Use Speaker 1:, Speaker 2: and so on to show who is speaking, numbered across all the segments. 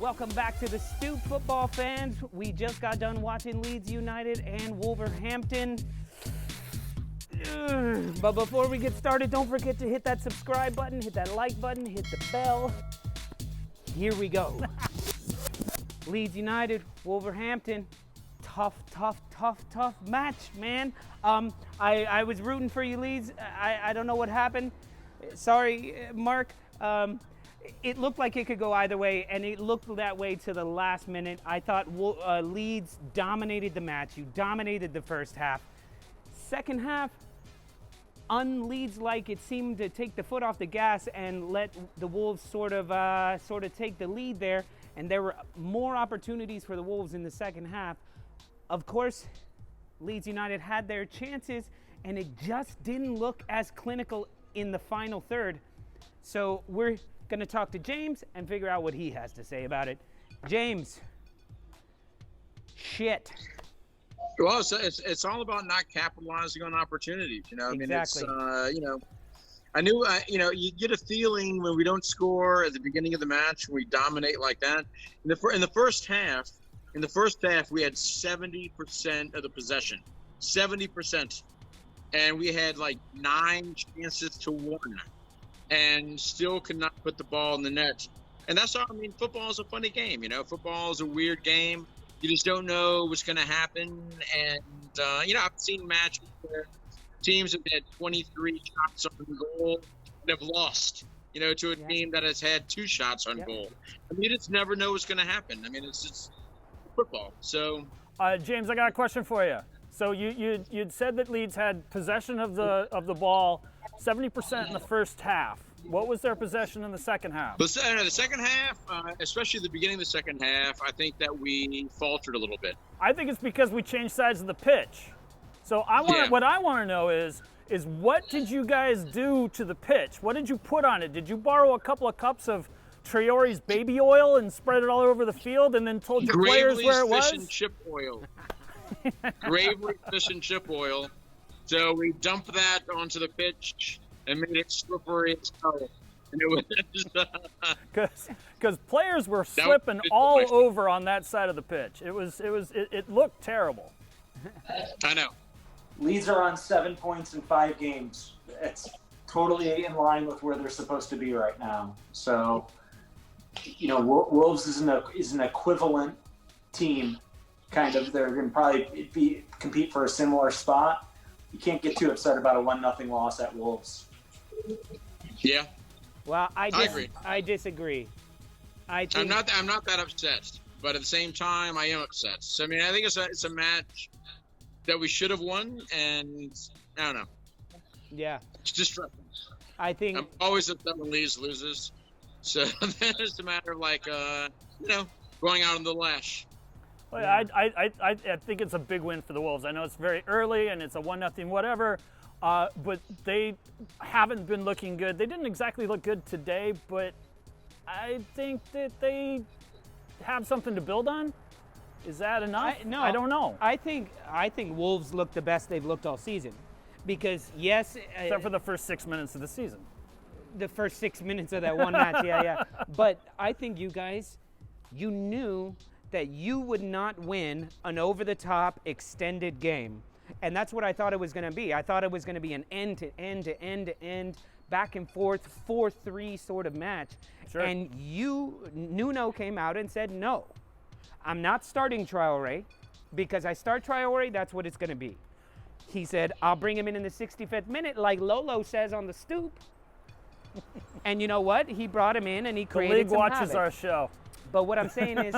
Speaker 1: Welcome back to the Stoop, football fans. We just got done watching Leeds United and Wolverhampton. But before we get started, don't forget to hit that subscribe button, hit that like button, hit the bell. Here we go. Leeds United, Wolverhampton. Tough match, man. I was rooting for you, Leeds. I don't know what happened. Sorry, Mark. It looked like it could go either way, and it looked that way to the last minute. I thought Leeds dominated the match. You dominated the first half. Second half, un-Leeds-like, it seemed to take the foot off the gas and let the Wolves sort of take the lead there. And there were more opportunities for the Wolves in the second half. Of course, Leeds United had their chances, and it just didn't look as clinical in the final third. So we're going to talk to James and figure out what he has to say about it. James, shit.
Speaker 2: Well, it's all about not capitalizing on opportunities. You know,
Speaker 1: Exactly.
Speaker 2: I mean, I knew, you get a feeling when we don't score at the beginning of the match, when we dominate like that. In the first half, we had 70% of the possession, 70%, and we had like 9 chances to 1. And still could not put the ball in the net. And that's all. I mean, football is a funny game. You know, football is a weird game. You just don't know what's going to happen. And, I've seen matches where teams have had 23 shots on goal and have lost, to a team that has had 2 shots on goal. I mean, you just never know what's going to happen. I mean, it's just football. So,
Speaker 3: James, I got a question for you. So you'd said that Leeds had possession of the ball 70% in the first half. What was their possession in the second half?
Speaker 2: The second half, especially the beginning of the second half, I think that we faltered a little bit.
Speaker 3: I think it's because we changed sides of the pitch. So what I want to know is what did you guys do to the pitch? What did you put on it? Did you borrow a couple of cups of Chiarelli's baby oil and spread it all over the field and then told your players where it was?
Speaker 2: Fish and chip oil. Gravely fish and chip oil. So we dumped that onto the pitch and made it slippery as hell.
Speaker 3: Because players were slipping all over on that side of the pitch. It looked terrible.
Speaker 2: I know.
Speaker 4: Leeds are on 7 points in 5 games. It's totally in line with where they're supposed to be right now. So, Wolves is an equivalent team. Kind of, they're going to probably compete for a similar spot. You can't get too upset about a 1-0 loss at Wolves.
Speaker 2: Yeah.
Speaker 1: Well, I
Speaker 2: agree.
Speaker 1: I disagree.
Speaker 2: I'm not that upset, but at the same time, I am upset. So I mean, I think it's a match that we should have won, and I don't know.
Speaker 1: Yeah.
Speaker 2: It's distressing.
Speaker 1: I think
Speaker 2: I'm always upset when Leeds loses. So then it's a matter of going out on the lash.
Speaker 3: Well, I think it's a big win for the Wolves. I know it's very early and it's a 1-0 whatever, but they haven't been looking good. They didn't exactly look good today, but I think that they have something to build on. Is that enough? I don't know.
Speaker 1: I think Wolves look the best they've looked all season, because yes,
Speaker 3: except for the first 6 minutes of the season.
Speaker 1: The first 6 minutes of that one match, yeah. But I think you guys, you knew that you would not win an over-the-top extended game. And that's what I thought it was going to be. I thought it was going to be an end-to-end, back and forth, 4-3 sort of match.
Speaker 3: Sure.
Speaker 1: And Nuno came out and said, no, I'm not starting Traore, because I start Traore, that's what it's going to be. He said, I'll bring him in the 65th minute, like Lolo says on The Stoop. And you know what? He brought him in and he created some havoc.
Speaker 3: The league watches our show.
Speaker 1: But what I'm saying is,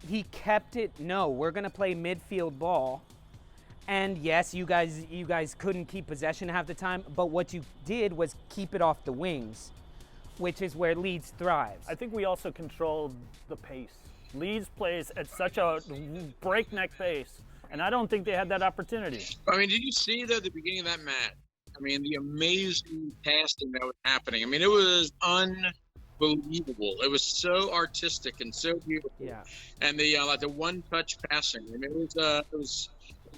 Speaker 1: he kept it. No, we're going to play midfield ball. And yes, you guys couldn't keep possession half the time, but what you did was keep it off the wings, which is where Leeds thrives.
Speaker 3: I think we also controlled the pace. Leeds plays at such a breakneck pace, and I don't think they had that opportunity.
Speaker 2: I mean, did you see at the beginning of that match? I mean, the amazing passing that was happening. I mean, it was unbelievable. It was so artistic and so beautiful.
Speaker 1: Yeah.
Speaker 2: And the one-touch passing. I mean, it was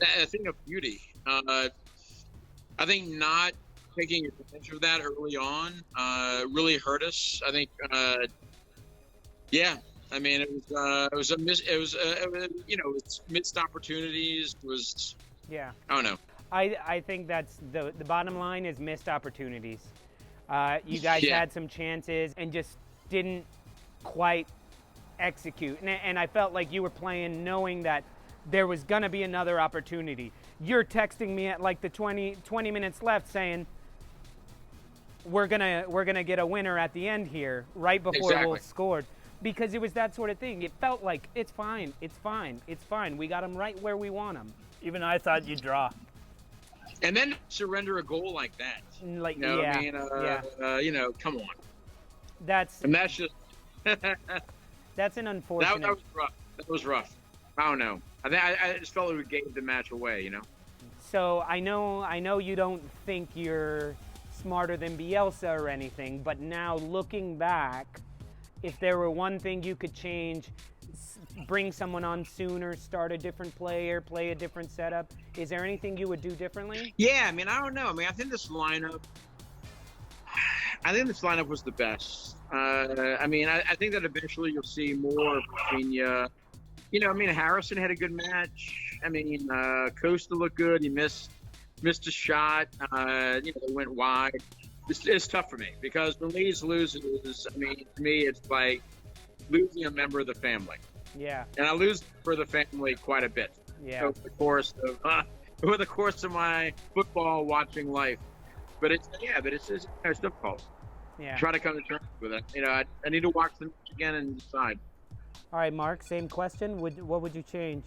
Speaker 2: a thing of beauty. I think not taking advantage of that early on really hurt us. I think, I mean, it was it's missed opportunities. It was,
Speaker 1: Yeah.
Speaker 2: I don't know.
Speaker 1: I think that's the bottom line is missed opportunities. You guys
Speaker 2: Yeah.
Speaker 1: had some chances and just didn't quite execute. And I felt like you were playing knowing that there was going to be another opportunity. You're texting me at like the 20 minutes left saying, we're gonna get a winner at the end here, right before
Speaker 2: Exactly.
Speaker 1: Wolves scored. Because it was that sort of thing. It felt like, it's fine. We got them right where we want them.
Speaker 3: Even I thought you'd draw.
Speaker 2: And then surrender a goal like that.
Speaker 1: Like,
Speaker 2: You know,
Speaker 1: yeah,
Speaker 2: I mean,
Speaker 1: yeah.
Speaker 2: Come on.
Speaker 1: That's
Speaker 2: And that's just
Speaker 1: an unfortunate.
Speaker 2: that was rough. That was rough. I don't know. I just felt like we gave the match away. You know.
Speaker 1: So I know you don't think you're smarter than Bielsa or anything, but now looking back, if there were one thing you could change, bring someone on sooner, start a different player, play a different setup, is there anything you would do differently?
Speaker 2: Yeah, I mean, I don't know. I mean, I think this lineup was the best. I mean, I think that eventually you'll see more of Rafinha. You know, I mean, Harrison had a good match. I mean, Costa looked good. He missed a shot. They went wide. It's tough for me because when Leeds loses, I mean, to me, it's like losing a member of the family.
Speaker 1: Yeah.
Speaker 2: And I lose for the family quite a bit.
Speaker 1: Yeah.
Speaker 2: Over the course of my football watching life. But it's difficult.
Speaker 1: Yeah.
Speaker 2: Try to come to terms with it. You know, I need to watch them again and decide.
Speaker 1: All right, Mark, same question. What would you change?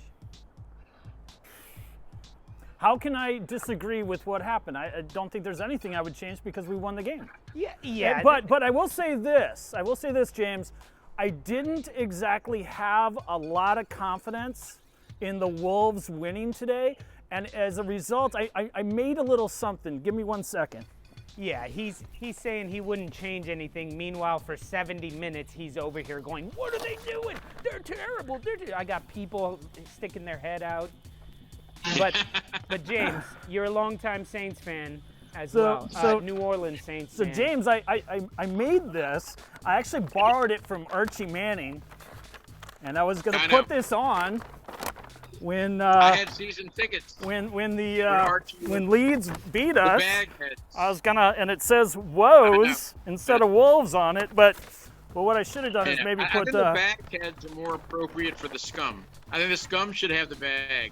Speaker 3: How can I disagree with what happened? I don't think there's anything I would change because we won the game.
Speaker 1: Yeah.
Speaker 3: But I will say this. James. I didn't exactly have a lot of confidence in the Wolves winning today. And as a result, I made a little something. Give me 1 second.
Speaker 1: Yeah, he's saying he wouldn't change anything. Meanwhile, for 70 minutes, he's over here going, what are they doing? They're terrible. I got people sticking their head out. But James, you're a longtime Saints fan as well. New Orleans Saints
Speaker 3: So
Speaker 1: fan.
Speaker 3: James, I made this. I actually borrowed it from Archie Manning, and I was going to put this on when
Speaker 2: I had season tickets.
Speaker 3: when
Speaker 2: Archie
Speaker 3: Leeds beat
Speaker 2: the
Speaker 3: us.
Speaker 2: Bagheads.
Speaker 3: I was gonna, and it says Woes instead of Wolves on it, but what I should have done is maybe
Speaker 2: I
Speaker 3: put
Speaker 2: think the Bagheads are more appropriate for the scum. I think the scum should have the bag.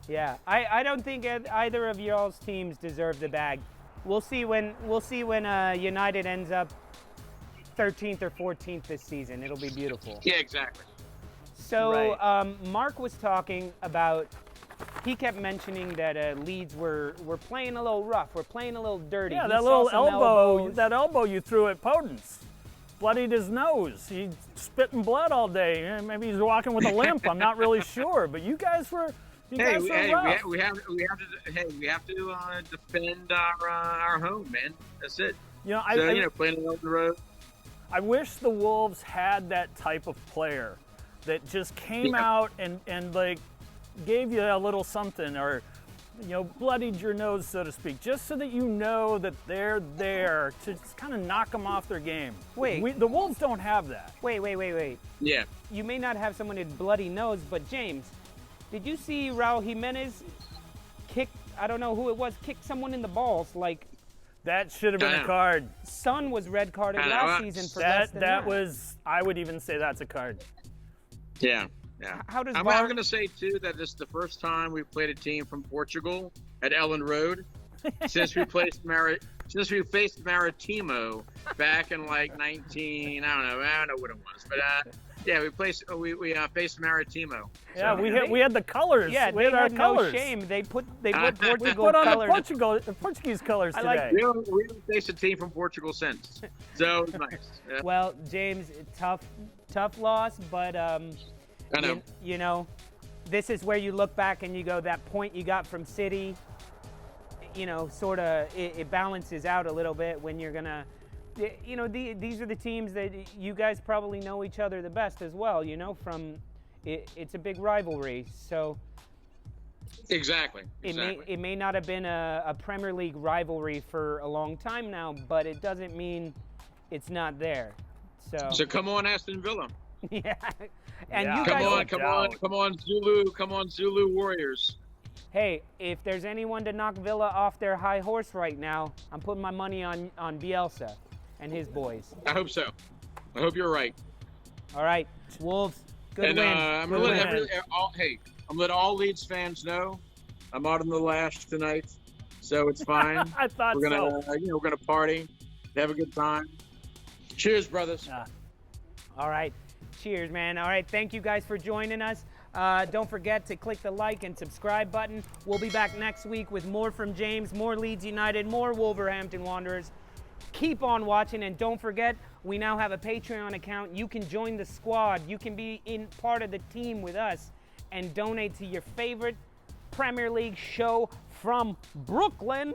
Speaker 1: Yeah. I don't think either of y'all's teams deserve the bag. We'll see when United ends up 13th or 14th this season. It'll be beautiful.
Speaker 2: Yeah, exactly.
Speaker 1: So
Speaker 3: Right.
Speaker 1: Mark was talking about. He kept mentioning that Leeds were playing a little rough. We're playing a little dirty.
Speaker 3: Yeah,
Speaker 1: He
Speaker 3: that
Speaker 1: saw
Speaker 3: little
Speaker 1: some elbows.
Speaker 3: that elbow you threw at Podence, bloodied his nose. He spitting blood all day. Maybe he's walking with a limp. I'm not really sure, but you guys were.
Speaker 2: We
Speaker 3: rough.
Speaker 2: have to defend our home, man. That's it.
Speaker 3: You know,
Speaker 2: playing on the road.
Speaker 3: I wish the Wolves had that type of player that just came out and like gave you a little something, or bloodied your nose, so to speak, just so that you know that they're there to just kind of knock them off their game. The Wolves don't have that.
Speaker 1: Wait.
Speaker 2: Yeah.
Speaker 1: You may not have someone with bloody nose, but James, did you see Raul Jimenez kick? I don't know who it was. Kick someone in the balls. Like
Speaker 3: that should have been a card.
Speaker 1: Son was red carded last season for less than that.
Speaker 3: I would even say that's a card.
Speaker 2: Yeah.
Speaker 1: How does
Speaker 2: I'm going to say too that this is the first time we've played a team from Portugal at Ellen Road since we faced Maritimo back in like 19. I don't know what it was, but we faced Maritimo.
Speaker 3: Yeah,
Speaker 2: so,
Speaker 3: we had the colors.
Speaker 1: Yeah,
Speaker 3: we
Speaker 1: they
Speaker 3: had our
Speaker 1: had
Speaker 3: colors.
Speaker 1: No shame. They put Portugal
Speaker 3: we put on
Speaker 1: colors.
Speaker 3: the Portuguese colors
Speaker 1: I like
Speaker 3: today.
Speaker 2: We haven't faced a team from Portugal since, so it's nice. Yeah.
Speaker 1: Well, James, tough loss, but
Speaker 2: I know.
Speaker 1: you know, this is where you look back and you go, that point you got from City, sort of it balances out a little bit when you're gonna, these are the teams that you guys probably know each other the best as well. From it's a big rivalry, so.
Speaker 2: Exactly.
Speaker 1: It may not have been a Premier League rivalry for a long time now, but it doesn't mean it's not there.
Speaker 2: So come on, Aston Villa.
Speaker 1: Yeah. And
Speaker 3: Yeah.
Speaker 1: you
Speaker 2: Come
Speaker 1: guys,
Speaker 2: on, come on, come on, Zulu. Come on, Zulu Warriors.
Speaker 1: hey, if there's anyone to knock Villa off their high horse right now, I'm putting my money on Bielsa and his boys.
Speaker 2: I hope so. I hope you're right.
Speaker 1: All right, Wolves, good
Speaker 2: And
Speaker 1: win.
Speaker 2: I'm
Speaker 1: Good
Speaker 2: gonna
Speaker 1: win.
Speaker 2: let I'm gonna let all Leeds fans know I'm out on the lash tonight, so it's fine.
Speaker 3: I thought
Speaker 2: We're gonna,
Speaker 3: so.
Speaker 2: we're gonna party, have a good time. Cheers, brothers.
Speaker 3: Yeah.
Speaker 1: All right, cheers, man. All right, thank you guys for joining us. Don't forget to click the like and subscribe button. We'll be back next week with more from James, more Leeds United, more Wolverhampton Wanderers. Keep on watching, and don't forget, we now have a Patreon account. You can join the squad. You can be in part of the team with us and donate to your favorite Premier League show from Brooklyn.